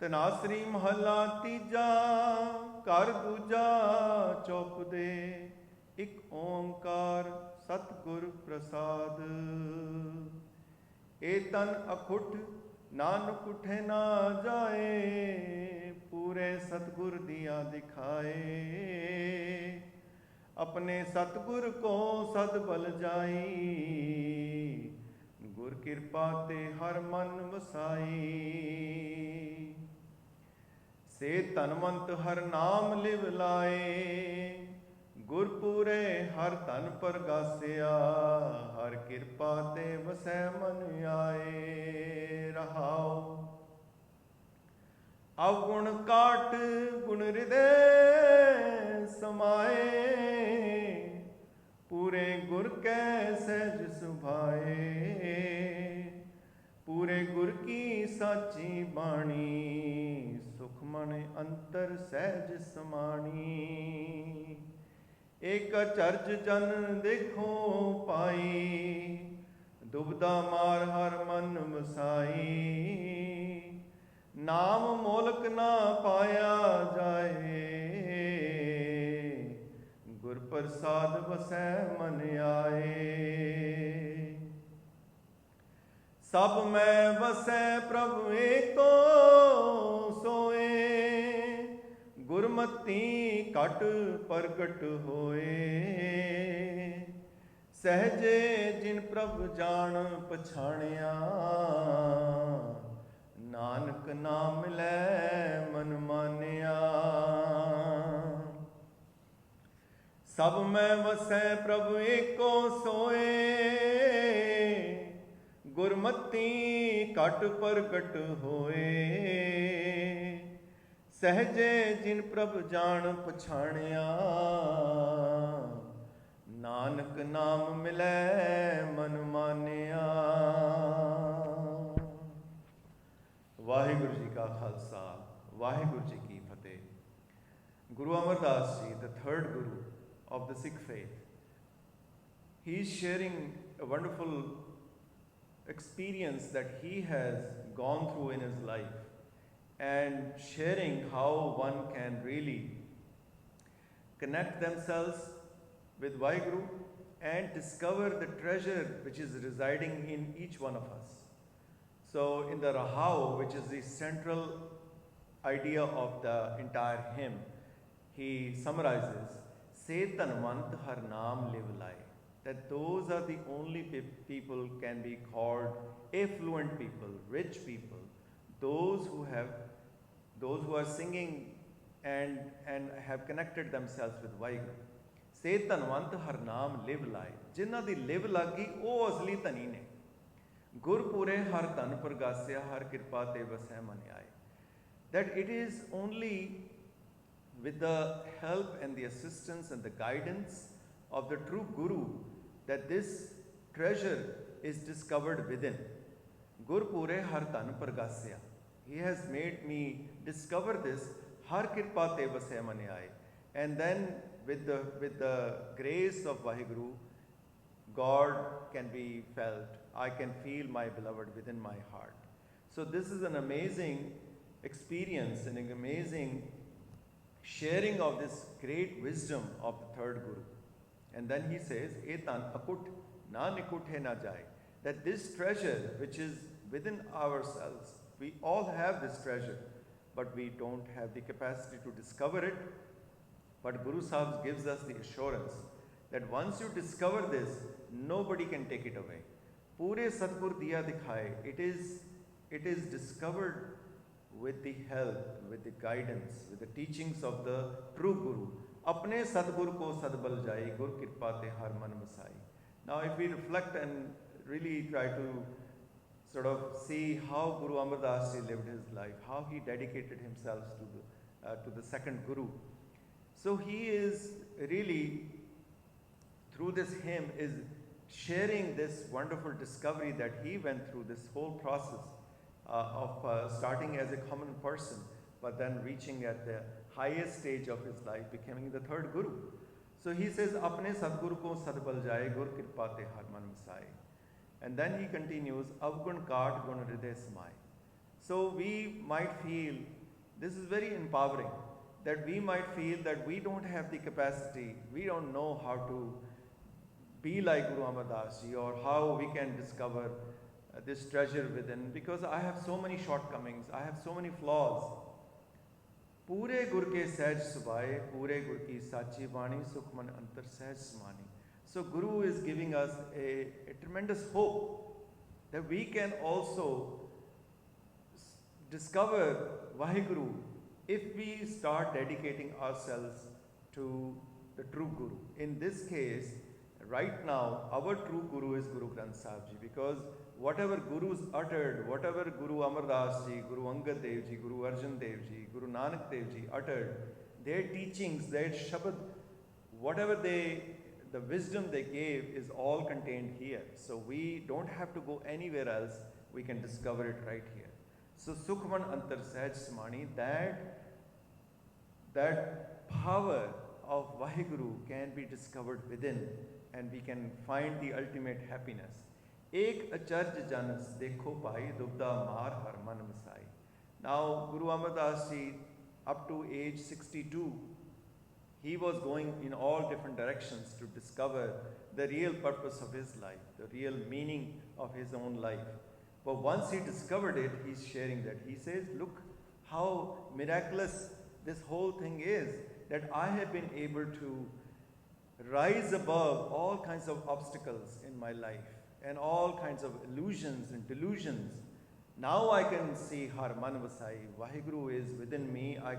ਤਨਾਸਰੀ ਮਹੱਲਾ ਤੀਜਾ। ਘਰ ਦੂਜਾ ਚੌਪਦੇ। ਇੱਕ ਓੰਕਾਰ ਸਤਿਗੁਰ ਪ੍ਰਸਾਦ। ਇਹ ਤਨ ਅਖੁੱਟ ਨਾਨਕ ਉਠੇ ਨਾ ਜਾਏ। ਪੂਰੇ ਸਤਿਗੁਰ ਦੀਆਂ ਦਿਖਾਏ। ਆਪਣੇ ਸਤਿਗੁਰ ਕੋ ਸਦ ਬਲ ਜਾਈ। ਗੁਰ ਕਿਰਪਾ ਤੇ ਹਰ ਮਨ ਵਸਾਈ। ਸੇ ਧਨਵੰਤ ਹਰ ਨਾਮ ਲਿਵ ਲਾਏ। ਗੁਰਪੂਰੇ ਹਰ ਧਨ ਪਰਗਾਸਿਆ। ਹਰ ਕਿਰਪਾ ਤੇ ਵਸੈ ਮਨ ਆਏ। ਰਹਾਉ ਅਵਗੁਣ ਕਾਟ ਗੁਣ ਹਿਰਦੇ ਸਮਾਏ। ਪੂਰੇ ਗੁਰ ਕੈ ਸਹਿਜ ਸੁਭਾਏ। ਪੂਰੇ ਗੁਰ ਕੀ ਸਾਚੀ ਬਾਣੀ। ਸੁਖ ਮਨ ਅੰਤਰ ਸਹਿਜ ਸਮਾਣੀ। ਏਕ ਅਚਰਜ ਜਨ ਦੇਖੋ ਪਾਈ। ਦੁਬਦਾ ਮਾਰ ਹਰ ਮਨ ਵਸਾਈ। ਨਾਮ ਮੋਲਕ ਨਾ ਪਾਇਆ ਜਾਏ। ਗੁਰ ਪ੍ਰਸਾਦ ਵਸੈ ਮਨ ਆਏ। ਸਭ ਮੈਂ ਵਸੈ ਪ੍ਰਭ ਏਕੋ ਸੋਏ। ਗੁਰਮਤੀ ਘਟ ਪ੍ਰਗਟ ਹੋਏ। ਸਹਜੇ ਜਿਨ ਪ੍ਰਭ ਜਾਣ ਪਛਾਣਿਆ। ਨਾਨਕ ਨਾਮ ਮਿਲੈ ਮਨ ਮਾਨਿਆ। ਸਭ ਮੈਂ ਵਸੈ ਪ੍ਰਭ ਏਕੋ ਸੋਏ। ਗੁਰਮਤੀ ਘਟ ਪ੍ਰਗਟ ਹੋਏ। ਸਹਜੇ ਜਿਨ ਪ੍ਰਭ ਜਾਣ ਪਛਾਣਿਆ। ਨਾਨਕ ਨਾਮ ਮਿਲੈ ਮਨ ਮਾਨਿਆ। ਵਾਹਿਗੁਰੂ ਜੀ ਕਾ ਖਾਲਸਾ, ਵਾਹਿਗੁਰੂ ਜੀ ਕੀ ਫਤਿਹ। Guru Amar Das Ji, the third Guru of the Sikh faith, he is sharing a wonderful experience that he has gone through in his life and sharing how one can really connect themselves with Vaheguru and discover the treasure which is residing in each one of us. So in the Rahau, which is the central idea of the entire hymn, he summarizes, Se Tanvant Har Naam Liv Lai, that those are the only people can be called affluent people, rich people, those who are singing and have connected themselves with Vaheguru. Se Tanvant Har Naam Liv Lai, ਜਿਨ੍ਹਾਂ ਦੀ ਲਿਵ ਲੱਗੀ ਉਹ ਅਸਲੀ ਧਨੀ ਨੇ। ਗੁਰਪੂਰੇ ਹਰ ਧਨ ਪ੍ਰਗਾਸਿਆ। ਹਰ ਕਿਰਪਾ ਤੇ ਵਸੈ ਮਨ ਆਏ। That it is only with the help and the assistance and the guidance of the true Guru that this treasure is discovered within. Gurpure har dhan pragasya. He has made me discover this. Har kirpa te vasai mane aaye. And then with the grace of Vaheguru, God can be felt. I can feel my beloved within my heart. So this is an amazing experience and an amazing sharing of this great wisdom of the third Guru. And then he says, Etan akut na nikuthe na jai. That this treasure which is within ourselves, we all have this treasure, but we don't have the capacity to discover it. But Guru Sahib gives us the assurance that once you discover this, nobody can take it away. Pure Satgur diya dikhaye. It is discovered with the help, with the guidance, with the teachings of the true Guru. Apne Sadgur ko sadbal jai, Gur kirpa te har man vasai. Now if we reflect and really try to sort of see how Guru Amar Das Ji lived his life, how he dedicated himself to the second Guru. So he is really, through this hymn, is sharing this wonderful discovery that he went through, this whole process of starting as a common person, but then reaching at the highest stage of his life, becoming the third Guru. So he says, Apne Sadguru ko sadbal jaye, Gur kirpa te har man vasai. And then he continues, Avgun kaat gun hriday samai. So we might feel, this is very empowering, that we might feel that we don't have the capacity, we don't know how to be like Guru Amar Das Ji, or how we can discover this treasure within, because I have so many shortcomings, I have so many flaws. पूरे गुर के सहज सुभाए, पूरे गुर की साची बाणी, सुखमन अंतर सहज समानी. So Guru is giving us a tremendous hope that we can also discover Vaheguru if we start dedicating ourselves to the true Guru. In this case, right now, our true Guru is Guru Granth Sahib Ji, because whatever Gurus uttered, whatever Guru Amar Das Ji, Guru Angad Dev Ji, Guru Arjan Dev Ji, Guru Nanak Dev Ji uttered, their teachings, their Shabad, whatever the wisdom they gave is all contained here. So we don't have to go anywhere else, we can discover it right here. So Sukhman Antar Sahaj Samani, that power of Vaheguru can be discovered within, and we can find the ultimate happiness. Ek acharj janas dekho pai, dubda mar har man masai. Now Guru Amar Das Ji, up to age 62, he was going in all different directions to discover the real purpose of his life, the real meaning of his own life. But once he discovered it, he's sharing that. He says, look how miraculous this whole thing is, that I have been able to rise above all kinds of obstacles in my life and all kinds of illusions and delusions. Now I can see Har Man Vasai, Vaheguru is within me, I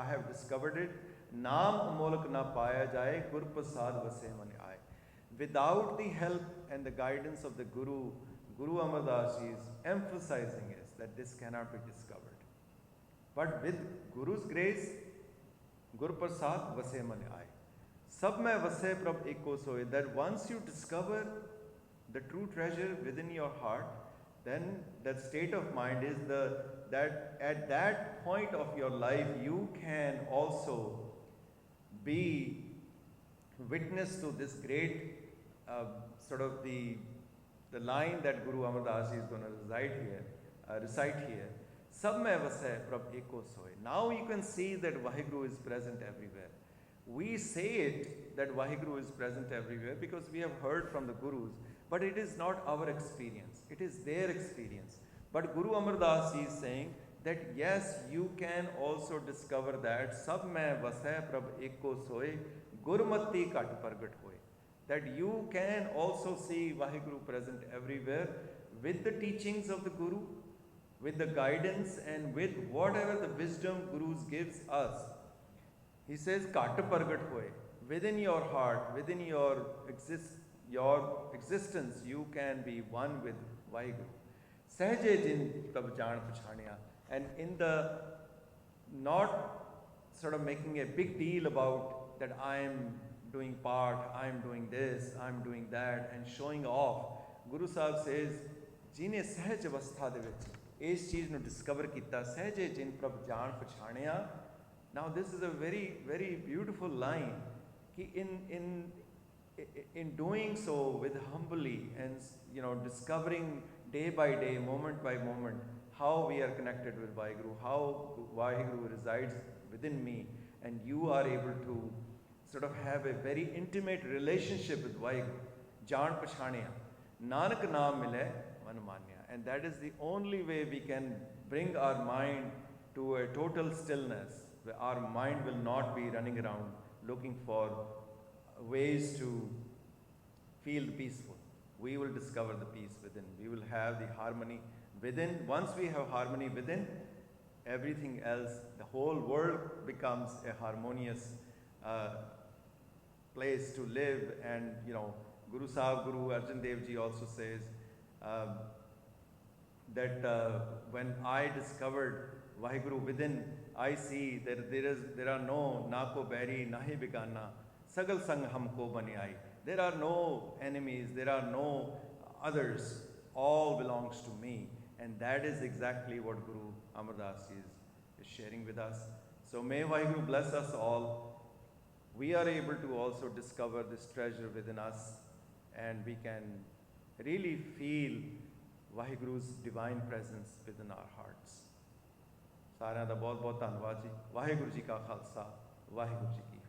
have discovered it. Naam amolak na paya jaye, Gur Prasad vase man aaye. Without the help and the guidance of the Guru, Guru Amar Das Ji is emphasizing is that this cannot be discovered. But with Guru's grace, Gur Prasad vase man aaye. Sab mein vase prab eko soye, that once you discover the true treasure within your heart, then that state of mind is that at that point of your life you can also be witness to this great sort of the line that Guru Amar Das Ji is going to recite here. Sab mein vasai prab eko soy. Now you can see that Vaheguru is present everywhere. We say it that Vaheguru is present everywhere because we have heard from the Gurus, but it is not our experience, it is their experience. But Guru Amar Das Ji is saying that yes, you can also discover that Sab mein vasai prab eko soy, Gurmati kat pargat hoy. That you can also see Vaheguru present everywhere with the teachings of the Guru, with the guidance and with whatever the wisdom Gurus gives us. He says, Kat pargat hoy. Within your heart, within your existence, you can be one with Vaheguru. Sahaje jin tab jaan pachhaniya. And in the not sort of making a big deal about that I am doing part, I am doing this, I am doing that, and showing off. Guru Sahib says, jine sahaj avastha de vich is cheez nu discover kita, sahaje jin prab jaan pachhaniya. Now this is a very, very beautiful line. In doing so with humbly and discovering day by day, moment by moment, how we are connected with Vaheguru, how Vaheguru resides within me, and you are able to sort of have a very intimate relationship with Vaheguru. Jaan pachhaniya, Nanak naam mile man manya. And that is the only way we can bring our mind to a total stillness, where our mind will not be running around looking for ways to feel peaceful. We will discover the peace within. We will have the harmony within. Once we have harmony within, everything else, the whole world becomes a harmonious place to live. And Guru Sahib, Guru Arjan Dev Ji also says that when I discovered Vaheguru within, I see that there are no na ko bairi, na hi bigana, sagal sang humko bani ai. There are no enemies, there are no others, all belongs to me. And that is exactly what Guru Amar Das Ji is sharing with us. So may Vaheguru bless us all. We are able to also discover this treasure within us, and we can really feel Vaheguru's divine presence within our hearts. ਸਾਰਿਆਂ ਦਾ ਬਹੁਤ ਬਹੁਤ ਧੰਨਵਾਦ ਜੀ। ਵਾਹਿਗੁਰੂ ਜੀ ਕਾ ਖਾਲਸਾ, ਵਾਹਿਗੁਰੂ ਜੀ ਕੀ